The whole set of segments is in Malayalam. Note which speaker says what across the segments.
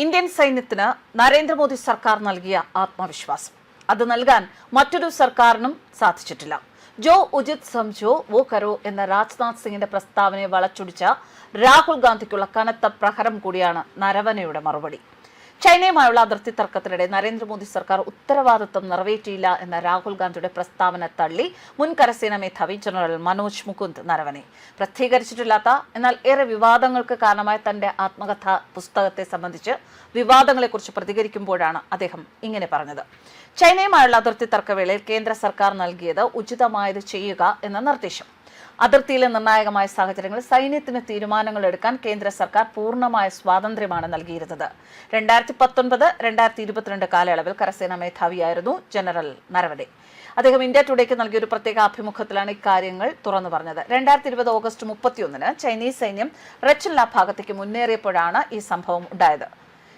Speaker 1: ഇന്ത്യൻ സൈന്യത്തിന് നരേന്ദ്രമോദി സർക്കാർ നൽകിയ ആത്മവിശ്വാസം അത് നൽകാൻ മറ്റൊരു സർക്കാരിനും സാധിച്ചിട്ടില്ല. ജോ ഉചിത് സംജോ വോ കരോ എന്ന രാജ്നാഥ് സിംഗിന്റെ പ്രസ്താവനയെ വളച്ചൊടിച്ച രാഹുൽ ഗാന്ധിക്കുള്ള കനത്ത പ്രഹരം കൂടിയാണ് നരവനയുടെ മറുപടി. ചൈനയുമായുള്ള അതിർത്തി തർക്കത്തിനിടെ നരേന്ദ്രമോദി സർക്കാർ ഉത്തരവാദിത്വം നിറവേറ്റിയില്ല എന്ന രാഹുൽ ഗാന്ധിയുടെ പ്രസ്താവന തള്ളി മുൻ കരസേനാ മേധാവി ജനറൽ മനോജ് മുകുന്ദ് നരവനെ. പ്രസിദ്ധീകരിച്ചിട്ടില്ലാത്ത എന്നാൽ ഏറെ വിവാദങ്ങൾക്ക് കാരണമായ തന്റെ ആത്മകഥാ പുസ്തകത്തെ സംബന്ധിച്ച് വിവാദങ്ങളെക്കുറിച്ച് പ്രതികരിക്കുമ്പോഴാണ് അദ്ദേഹം ഇങ്ങനെ പറഞ്ഞത്. ചൈനയുമായുള്ള അതിർത്തി തർക്കവേളയിൽ കേന്ദ്ര സർക്കാർ നൽകിയത് ഉചിതമായത് ചെയ്യുക എന്ന നിർദ്ദേശം. അതിർത്തിയിലെ നിർണായകമായ സാഹചര്യങ്ങളിൽ സൈന്യത്തിന് തീരുമാനങ്ങൾ എടുക്കാൻ കേന്ദ്ര സർക്കാർ പൂർണ്ണമായ സ്വാതന്ത്ര്യമാണ് നൽകിയിരുന്നത്. 2019-2022 കാലയളവിൽ കരസേനാ മേധാവിയായിരുന്നു ജനറൽ നരവനെ. അദ്ദേഹം ഇന്ത്യ ടുഡേക്ക് നൽകിയ ഒരു പ്രത്യേക അഭിമുഖത്തിലാണ് ഇക്കാര്യങ്ങൾ തുറന്നു പറഞ്ഞത്. 2020 ഓഗസ്റ്റ് 31-ന് ചൈനീസ് സൈന്യം റെച്ചിൻല ഭാഗത്തേക്ക് മുന്നേറിയപ്പോഴാണ് ഈ സംഭവം ഉണ്ടായത്.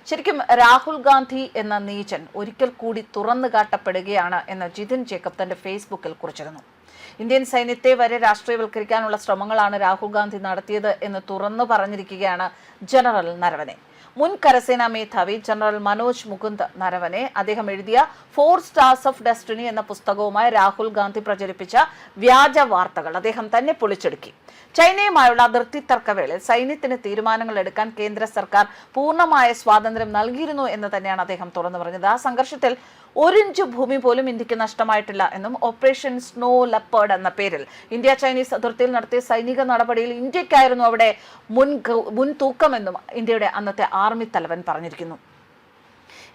Speaker 1: ശരിക്കും രാഹുൽ ഗാന്ധി എന്ന നീചൻ ഒരിക്കൽ കൂടി തുറന്നു കാട്ടപ്പെടുകയാണ് എന്ന് ജിതിൻ ജേക്കബ് തന്റെ ഫേസ്ബുക്കിൽ കുറിച്ചിരുന്നു. ഇന്ത്യൻ സൈന്യത്തെ വരെ രാഷ്ട്രീയവൽക്കരിക്കാനുള്ള ശ്രമങ്ങളാണ് രാഹുൽ ഗാന്ധി നടത്തിയത് എന്ന് തുറന്നു പറഞ്ഞിരിക്കുകയാണ് ജനറൽ നരവനെ. മുൻ കരസേനാ മേധാവി ജനറൽ മനോജ് മുകുന്ദ് നരവനെ അദ്ദേഹം എഴുതിയ 4 Stars of Destiny എന്ന പുസ്തകവുമായി രാഹുൽ ഗാന്ധി പ്രചരിപ്പിച്ച വ്യാജ വാർത്തകൾ അദ്ദേഹം തന്നെ പൊളിച്ചെടുക്കി. ചൈനയുമായുള്ള അതിർത്തി തർക്കവേളയിൽ സൈന്യത്തിന് തീരുമാനങ്ങൾ എടുക്കാൻ കേന്ദ്ര സർക്കാർ പൂർണ്ണമായ സ്വാതന്ത്ര്യം നൽകിയിരുന്നു എന്ന് തന്നെയാണ് അദ്ദേഹം തുറന്നു പറഞ്ഞത്. ആ സംഘർഷത്തിൽ 1 ഇഞ്ച് ഭൂമി പോലും ഇന്ത്യക്ക് നഷ്ടമായിട്ടില്ല എന്നും ഓപ്പറേഷൻ സ്നോ ലെപ്പേർഡ് എന്ന പേരിൽ ഇന്ത്യ ചൈനീസ് അതിർത്തിയിൽ നടത്തിയ സൈനിക നടപടിയിൽ ഇന്ത്യക്കായിരുന്നു അവിടെ മുൻതൂക്കമെന്നും ഇന്ത്യയുടെ അന്നത്തെ ആർമി തലവൻ പറഞ്ഞിരിക്കുന്നു.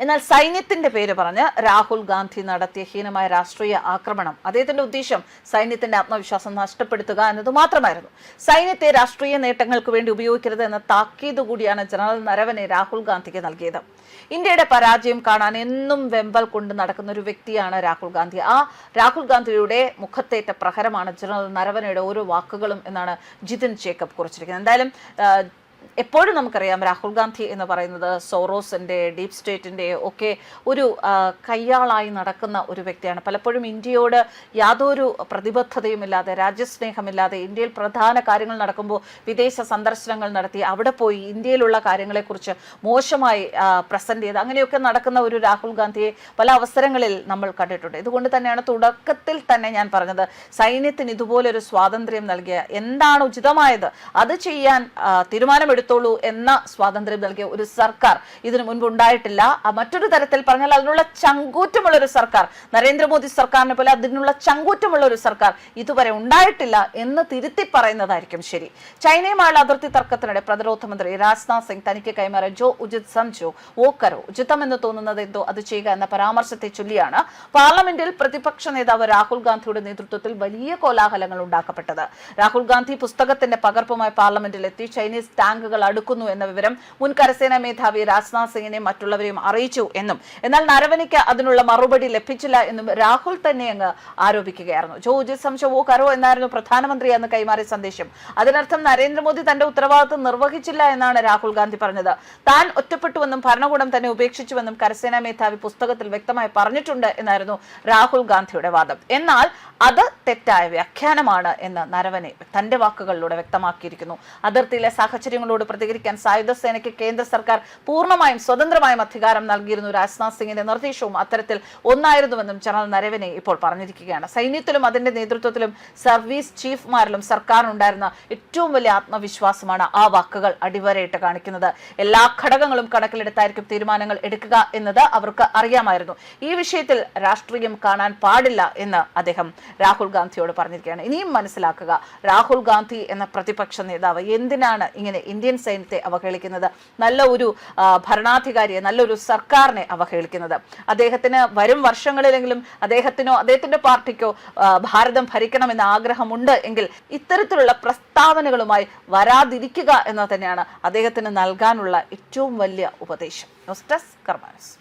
Speaker 1: എന്നാൽ സൈന്യത്തിന്റെ പേര് പറഞ്ഞ് രാഹുൽ ഗാന്ധി നടത്തിയ ഹീനമായ രാഷ്ട്രീയ ആക്രമണം അദ്ദേഹത്തിന്റെ ഉദ്ദേശം സൈന്യത്തിന്റെ ആത്മവിശ്വാസം നഷ്ടപ്പെടുത്തുക എന്നത് മാത്രമായിരുന്നു. സൈന്യത്തെ രാഷ്ട്രീയ നേട്ടങ്ങൾക്ക് വേണ്ടി ഉപയോഗിക്കരുത് എന്ന താക്കീത് കൂടിയാണ് ജനറൽ നരവനെ രാഹുൽ ഗാന്ധിക്ക് നൽകിയത്. ഇന്ത്യയുടെ പരാജയം കാണാൻ എന്നും വെമ്പൽ കൊണ്ട് നടക്കുന്ന ഒരു വ്യക്തിയാണ് രാഹുൽ ഗാന്ധി. ആ രാഹുൽ ഗാന്ധിയുടെ മുഖത്തേറ്റ പ്രഹരമാണ് ജനറൽ നരവനയുടെ ഓരോ വാക്കുകളും എന്നാണ് ജിതിൻ ജേക്കബ് കുറിച്ചിരിക്കുന്നത്. എന്തായാലും എപ്പോഴും നമുക്കറിയാം രാഹുൽ ഗാന്ധി എന്ന് പറയുന്നത് സോറോസിന്റെ ഡീപ് സ്റ്റേറ്റിന്റെ ഒക്കെ ഒരു കയ്യാളായി നടക്കുന്ന ഒരു വ്യക്തിയാണ്. പലപ്പോഴും ഇന്ത്യയോട് യാതൊരു പ്രതിബദ്ധതയുമില്ലാതെ രാജ്യസ്നേഹമില്ലാതെ ഇന്ത്യയിൽ പ്രധാന കാര്യങ്ങൾ നടക്കുമ്പോൾ വിദേശ സന്ദർശനങ്ങൾ നടത്തി അവിടെ പോയി ഇന്ത്യയിലുള്ള കാര്യങ്ങളെക്കുറിച്ച് മോശമായി പ്രസന്റ് ചെയ്ത് അങ്ങനെയൊക്കെ നടക്കുന്ന ഒരു രാഹുൽ ഗാന്ധിയെ പല അവസരങ്ങളിൽ നമ്മൾ കണ്ടിട്ടുണ്ട്. ഇതുകൊണ്ട് തന്നെയാണ് തുടക്കത്തിൽ തന്നെ ഞാൻ പറഞ്ഞത് സൈന്യത്തിന് ഇതുപോലൊരു സ്വാതന്ത്ര്യം നൽകിയ എന്താണ് ഉചിതമായത് അത് ചെയ്യാൻ തീരുമാനമെടുത്തോളൂ എന്ന സ്വാതന്ത്ര്യം നൽകിയ ഒരു സർക്കാർ ഇതിനു മുൻപ് ഉണ്ടായിട്ടില്ല. മറ്റൊരു തരത്തിൽ പറഞ്ഞാൽ അതിനുള്ള ചങ്കൂറ്റമുള്ള ഒരു സർക്കാർ നരേന്ദ്രമോദി സർക്കാരിനെ പോലെ അതിനുള്ള ചങ്കൂറ്റമുള്ള ഒരു സർക്കാർ ഇതുവരെ ഉണ്ടായിട്ടില്ല എന്ന് തിരുത്തി പറയുന്നതായിരിക്കും ശരി. ചൈനയുമായുള്ള അതിർത്തി തർക്കത്തിനിടെ പ്രതിരോധ മന്ത്രി രാജ്നാഥ് സിംഗ് തനിക്ക് കൈമാറിയ ജോ ഉചിത് സംജോ വോ കരോ ഉചിതമെന്ന് തോന്നുന്നത് എന്തോ അത് ചെയ്യുക എന്ന പരാമർശത്തെ ചൊല്ലിയാണ് പാർലമെന്റിൽ പ്രതിപക്ഷ നേതാവ് രാഹുൽ ഗാന്ധിയുടെ നേതൃത്വത്തിൽ വലിയ കോലാഹലങ്ങൾ ഉണ്ടാക്കപ്പെട്ടത്. രാഹുൽ ഗാന്ധി പുസ്തകത്തിന്റെ പകർപ്പുമായി പാർലമെന്റിൽ എത്തി ചൈനീസ് ടാങ്കുകൾ അടുക്കുന്നു എന്ന വിവരം മുൻ കരസേനാ മേധാവി രാജ്നാഥ് സിംഗിനെയും മറ്റുള്ളവരെയും അറിയിച്ചു എന്നും എന്നാൽ നരവനയ്ക്ക് അതിനുള്ള മറുപടി ലഭിച്ചില്ല എന്നും രാഹുൽ തന്നെ അങ്ങ് ആരോപിക്കുകയായിരുന്നു. ജോ ഉചിത് സംജോ വോ കരോ എന്നായിരുന്നു പ്രധാനമന്ത്രി അന്ന് കൈമാറിയ സന്ദേശം. അതിനർത്ഥം നരേന്ദ്രമോദി തന്റെ ഉത്തരവാദിത്വം നിർവഹിച്ചില്ല എന്നാണ് രാഹുൽ ഗാന്ധി പറഞ്ഞത്. താൻ ഒറ്റപ്പെട്ടുവെന്നും ഭരണകൂടം തന്നെ ഉപേക്ഷിച്ചുവെന്നും കരസേനാ മേധാവി പുസ്തകത്തിൽ വ്യക്തമായി പറഞ്ഞിട്ടുണ്ട് എന്നായിരുന്നു രാഹുൽ ഗാന്ധിയുടെ വാദം. എന്നാൽ അത് തെറ്റായ വ്യാഖ്യാനമാണ് എന്ന് നരവനെ തന്റെ വാക്കുകളിലൂടെ വ്യക്തമാക്കിയിരിക്കുന്നു. അതിർത്തിയിലെ സാഹചര്യങ്ങളോട് പ്രതികരിക്കാൻ സായുധ സേനയ്ക്ക് കേന്ദ്ര സർക്കാർ പൂർണ്ണമായും സ്വതന്ത്രമായും അധികാരം നൽകിയിരുന്നു. രാജ്നാഥ് സിംഗിന്റെ നിർദ്ദേശവും അത്തരത്തിൽ ഒന്നായിരുന്നുവെന്നും ജനറൽ നരവനെ ഇപ്പോൾ പറഞ്ഞിരിക്കുകയാണ്. സൈന്യത്തിലും അതിന്റെ നേതൃത്വത്തിലും സർവീസ് ചീഫ്മാരിലും സർക്കാരിനുണ്ടായിരുന്ന ഏറ്റവും വലിയ ആത്മവിശ്വാസമാണ് ആ വാക്കുകൾ അടിവരയിട്ട് കാണിക്കുന്നത്. എല്ലാ ഘടകങ്ങളും കണക്കിലെടുത്തായിരിക്കും തീരുമാനങ്ങൾ എടുക്കുക എന്നത് അവർക്ക് അറിയാമായിരുന്നു. ഈ വിഷയത്തിൽ രാഷ്ട്രീയം കാണാൻ പാടില്ല എന്ന് അദ്ദേഹം രാഹുൽ ഗാന്ധിയോട് പറഞ്ഞിരിക്കുകയാണ്. ഇനിയും മനസ്സിലാക്കുക രാഹുൽ ഗാന്ധി എന്ന പ്രതിപക്ഷ നേതാവ് എന്തിനാണ് ഇങ്ങനെ ഇന്ത്യൻ സൈന്യത്തെ അവഹേളിക്കുന്നത്, നല്ല ഒരു ഭരണാധികാരിയെ നല്ലൊരു സർക്കാരിനെ അവഹേളിക്കുന്നത്. അദ്ദേഹത്തിന് വരും വർഷങ്ങളിലെങ്കിലും അദ്ദേഹത്തിനോ അദ്ദേഹത്തിന്റെ പാർട്ടിക്കോ ഭാരതം ഭരിക്കണമെന്ന ആഗ്രഹമുണ്ട് എങ്കിൽ ഇത്തരത്തിലുള്ള പ്രസ്താവനകളുമായി വരാതിരിക്കുക എന്നത് തന്നെയാണ് അദ്ദേഹത്തിന് നൽകാനുള്ള ഏറ്റവും വലിയ ഉപദേശം. News desk കർമാനസ്.